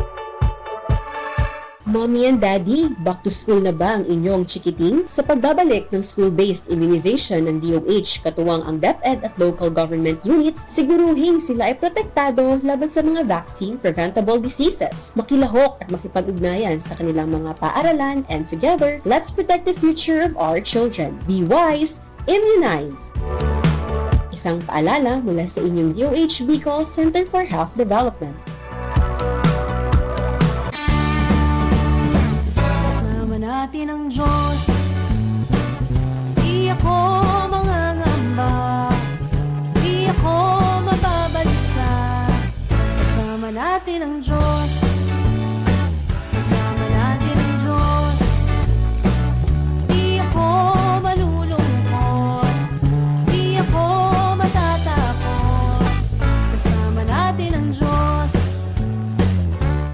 Mommy and Daddy, back to school na ba ang inyong chikiting? Sa pagbabalik ng school-based immunization ng DOH, katuwang ang DepEd at local government units, siguruhin sila ay protektado laban sa mga vaccine-preventable diseases. Makilahok at makipag-ugnayan sa kanilang mga paaralan, and together, let's protect the future of our children. Be wise, immunize! Isang paalala mula sa inyong DOH Bicol Center for Health Development. natin ang Diyos. Di ako mangangamba, di ako mababalisa. Kasama natin ang Diyos. Kasama natin ang Diyos. Di ako malulungkot, di ako matatakot. Kasama natin ang Diyos.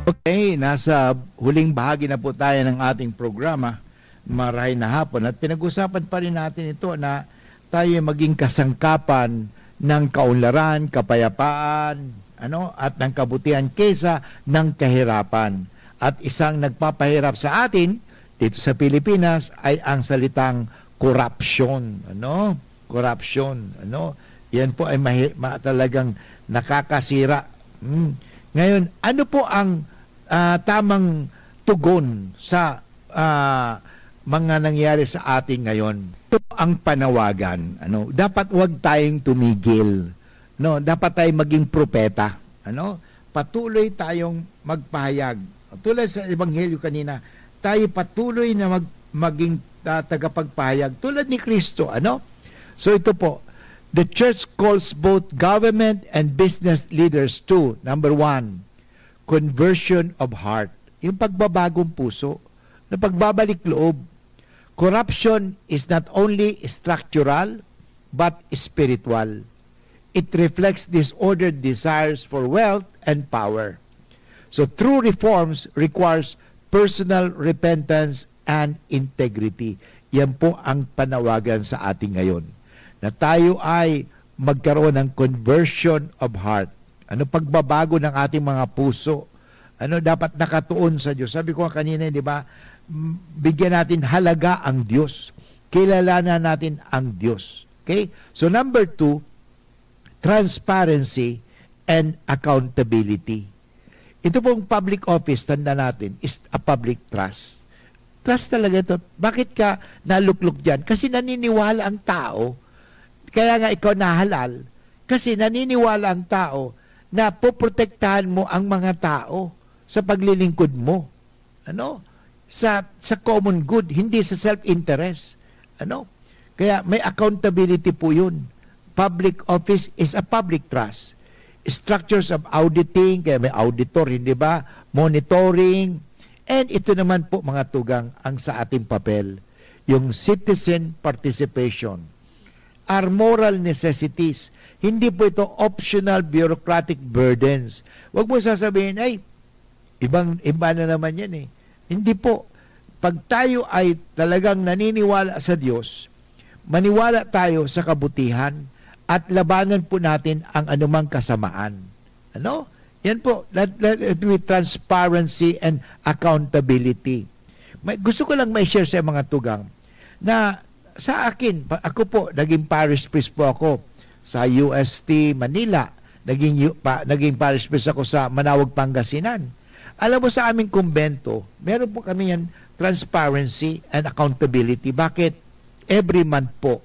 Okay, nasa huling bahagi na po tayo ng ating programa, Marahay na Hapon, at pinag-usapan pa rin natin ito na tayo maging kasangkapan ng kaunlaran, kapayapaan, at ng kabutihan kesa ng kahirapan. At isang nagpapahirap sa atin dito sa Pilipinas ay ang salitang corruption, corruption, Yan po ay talagang nakakasira. Ngayon, ano po ang tamang tugon sa mga nangyari sa atin ngayon? Ito ang panawagan. Dapat huwag tayong tumigil. Dapat tayong maging propeta. Patuloy tayong magpahayag. Tulad sa Ebanghelyo kanina, tayo patuloy na maging tagapagpahayag. Tulad ni Kristo. So ito po, the church calls both government and business leaders to, number 1, conversion of heart. Yung pagbabagong puso, na pagbabalik loob. Corruption is not only structural, but spiritual. It reflects disordered desires for wealth and power. So true reforms requires personal repentance and integrity. Yan po ang panawagan sa ating ngayon. Na tayo ay magkaroon ng conversion of heart. Pagbabago ng ating mga puso. Dapat nakatuon sa Diyos. Sabi ko kanina, di ba, bigyan natin halaga ang Diyos. Kilalanan natin ang Diyos. Okay? So number 2, transparency and accountability. Ito pong public office, tanda natin, is a public trust. Trust talaga ito. Bakit ka naluklok dyan? Kasi naniniwala ang tao. Kaya nga ikaw nahalal. Kasi naniniwala ang tao na poprotektahan mo ang mga tao sa paglilingkod mo. Sa common good, hindi sa self-interest. Kaya may accountability po yun. Public office is a public trust. Structures of auditing, kaya may auditor, hindi ba? Monitoring. And ito naman po, mga tugang, ang sa ating papel, yung citizen participation. are moral necessities. Hindi po ito optional bureaucratic burdens. Huwag mo sasabihin, ay, iba na naman yan eh. Hindi po. Pag tayo ay talagang naniniwala sa Diyos, maniwala tayo sa kabutihan at labanan po natin ang anumang kasamaan. Ano? Yan po, with transparency and accountability. Gusto ko lang may share sa mga tugang na sa akin, ako po, naging parish priest po ako sa UST Manila. Naging parish priest ako sa Manawag, Pangasinan. Alam mo sa aming kumbento, meron po kami yan transparency and accountability. Bakit? Every month po,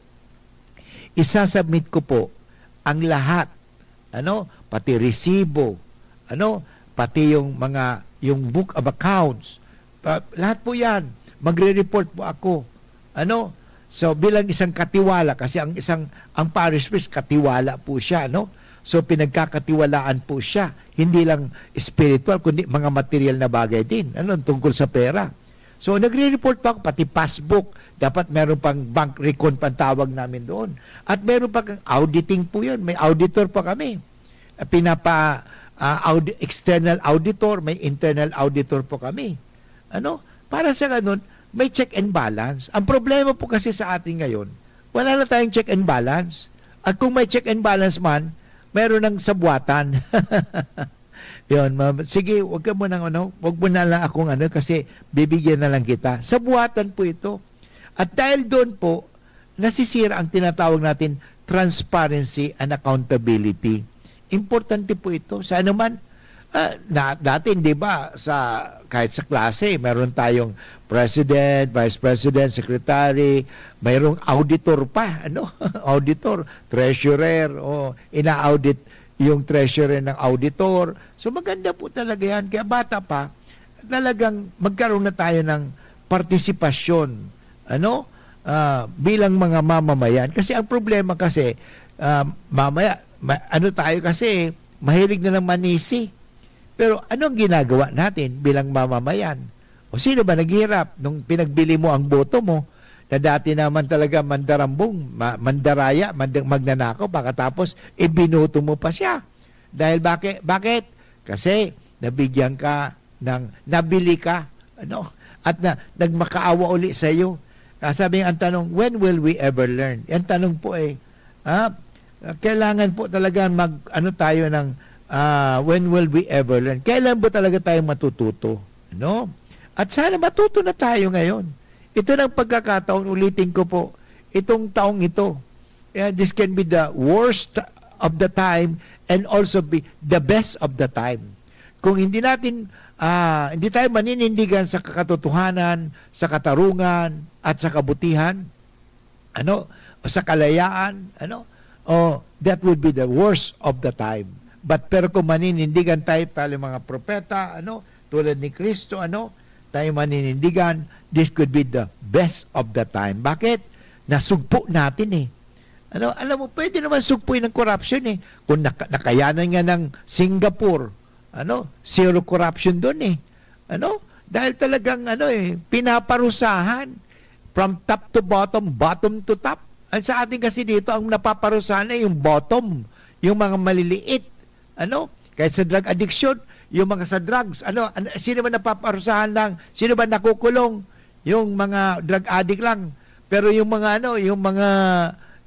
isasubmit ko po ang lahat, pati resibo, pati yung book of accounts, lahat po yan, magre-report po ako. So bilang isang katiwala, kasi ang parish priest katiwala po siya, So pinagkakatiwalaan po siya, hindi lang spiritual kundi mga material na bagay din, tungkol sa pera. So nagre-report pa ako, pati passbook, dapat meron pang bank recon pantawag namin doon. At meron pang auditing po 'yun, may auditor pa kami. External auditor, may internal auditor po kami. Para sa ganun, may check and balance. Ang problema po kasi sa atin ngayon, wala na tayong check and balance. At kung may check and balance man, meron ng sabuatan. Yun, sige, wag mo na lang akong kasi bibigyan na lang kita. Sabuatan po ito. At dahil doon po, nasisira ang tinatawag natin transparency and accountability. Importante po ito. Sa anuman, dati, di ba, kahit sa klase, meron tayong president, vice president, secretary, mayroong auditor pa, auditor, treasurer, ina-audit yung treasurer ng auditor. So maganda po talaga yan. Kaya bata pa, talagang magkaroon na tayo ng partisipasyon, bilang mga mamamayan. Kasi ang problema kasi, tayo kasi, mahilig na ng manisi. Pero anong ginagawa natin bilang mamamayan? O sino ba naghihirap nung pinagbili mo ang boto mo na dati naman talaga mandarambong, mandaraya, magnanakaw, pagkatapos ibinoto mo pa siya. Dahil bakit? Kasi nabigyan ka nabili ka, at nagmakaawa uli sa iyo. Sabi ang tanong, when will we ever learn? Yan tanong po kailangan po talaga tayo ng when will we ever learn? Kailan po talaga tayo matututo? At sana matuto na tayo ngayon. Ito ng pagkakataon, ulitin ko po, itong taong ito, this can be the worst of the time and also be the best of the time. Kung hindi tayo maninindigan sa katotohanan, sa katarungan, at sa kabutihan, o sa kalayaan, that would be the worst of the time. Pero kung maninindigan tayo mga propeta, tulad ni Kristo, tayo maninindigan, this could be the best of the time. Bakit? Nasugpo natin alam mo, pwede naman sugpuin ng corruption Kung nakayanan nga ng Singapore, zero corruption doon Dahil talagang pinaparusahan from top to bottom, bottom to top. Sa atin kasi dito, ang napaparusahan yung bottom, yung mga maliliit. Kahit sa drug addiction, yung mga sa drugs, sino ba napaparusahan lang? Sino ba nakukulong? Yung mga drug addict lang. Pero yung mga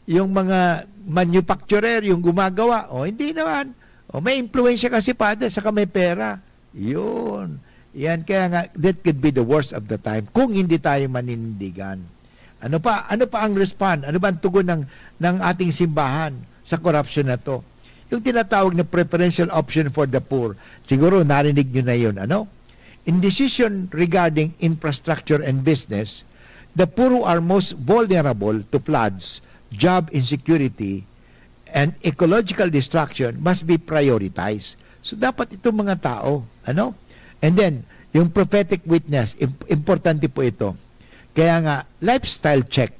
yung mga manufacturer, yung gumagawa, hindi naman. May influensya kasi saka may pera. Yun. Yan, kaya nga, that could be the worst of the time kung hindi tayo maninindigan. Ano pa ang respond? Ano ba ang tugon ng ating simbahan sa corruption na to? Yung tinatawag na preferential option for the poor. Siguro narinig nyo na yun. In decision regarding infrastructure and business, the poor who are most vulnerable to floods, job insecurity, and ecological destruction must be prioritized. So dapat itong mga tao, And then, yung prophetic witness, importante po ito. Kaya nga, lifestyle check.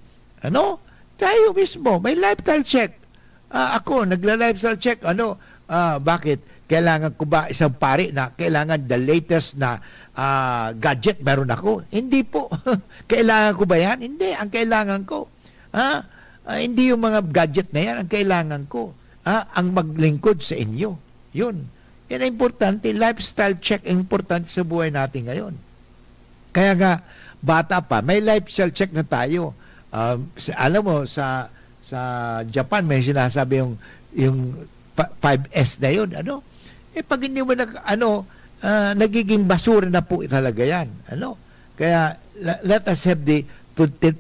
Tayo mismo, may lifestyle check. Ako, nagla-lifestyle check. Bakit? Kailangan ko ba isang pari na kailangan the latest na gadget meron ako? Hindi po. Kailangan ko ba yan? Hindi. Ang kailangan ko, Hindi yung mga gadget na yan ang kailangan ko. Ang maglingkod sa inyo. Yun. Yan ang importante. Lifestyle check ang importante sa buhay natin ngayon. Kaya nga, bata pa, may lifestyle check na tayo. Alam mo, sa Japan, may sinasabi yung 5S na yun. Pag hindi mo nagiging basura na po talaga yan. Kaya, let us have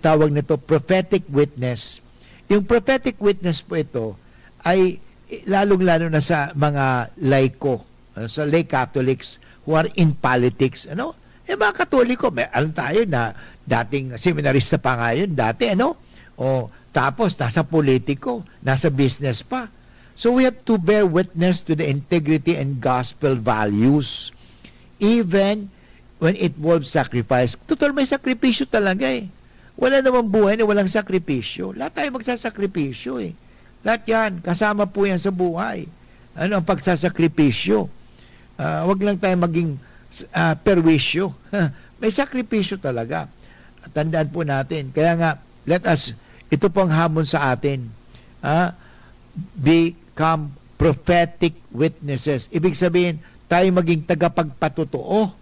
tawag nito, prophetic witness. Yung prophetic witness po ito ay lalong-lalo na sa mga laiko, sa lay Catholics who are in politics. Mga Katoliko, alam tayo na dating seminarista pa nga yun, dati, tapos nasa politiko, nasa business pa. So we have to bear witness to the integrity and gospel values, even when it involves sacrifice. Total, may sakripisyo talaga eh. Wala namang buhay na walang sakripisyo. Lahat tayo magsasakripisyo eh. Lahat yan, kasama po yan sa buhay. Ang pagsasakripisyo. Wag lang tayo maging perwisyo. May sakripisyo talaga. Tandaan po natin. Kaya nga, ito po ang hamon sa atin. Become prophetic witnesses. Ibig sabihin, tayo maging tagapagpatotoo.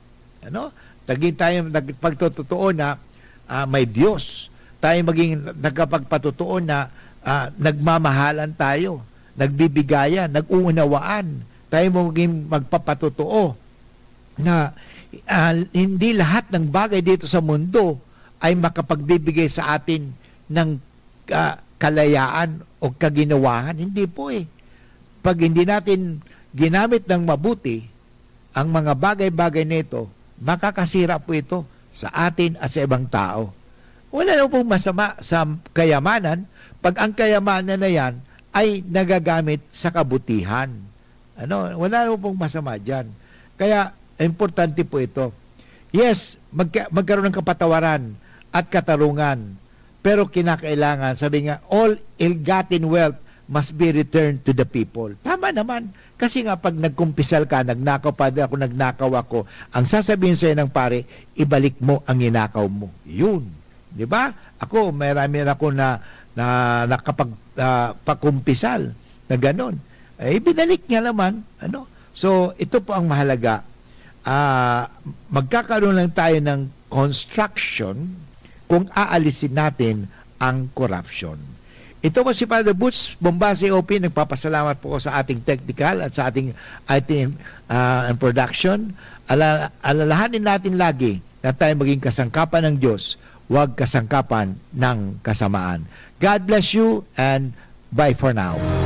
Taging tayo nagpagtotoo na may Diyos. Tayo maging nagpagpatotoo na nagmamahalan tayo, nagbibigayan, nag-uunawaan. Tayo maging magpapatotoo na hindi lahat ng bagay dito sa mundo ay makapagbibigay sa atin ng kalayaan o kaginawahan. Hindi po eh. Pag hindi natin ginamit ng mabuti ang mga bagay-bagay nito, makakasira po ito sa atin at sa ibang tao. Wala na pong masama sa kayamanan pag ang kayamanan na yan ay nagagamit sa kabutihan. Wala na pong masama dyan. Kaya, importante po ito. Yes, magkaroon ng kapatawaran at katarungan. Pero kinakailangan, sabi nga, all ill-gotten wealth must be returned to the people. Tama naman. Kasi nga pag nagkumpisal ka, nagnakaw ako, ang sasabihin sa'yo ng pare, ibalik mo ang inakaw mo. Yun. Di ba? Ako, marami ako na nakapagpakumpisal na ganon. Binalik niya naman. So, ito po ang mahalaga. Magkakaroon lang tayo ng construction kung aalisin natin ang corruption. Ito po si Father Butch Bombase OP. Nagpapasalamat po sa ating technical at sa ating IT and production. Alalahanin natin lagi na tayo maging kasangkapan ng Diyos, huwag kasangkapan ng kasamaan. God bless you and bye for now.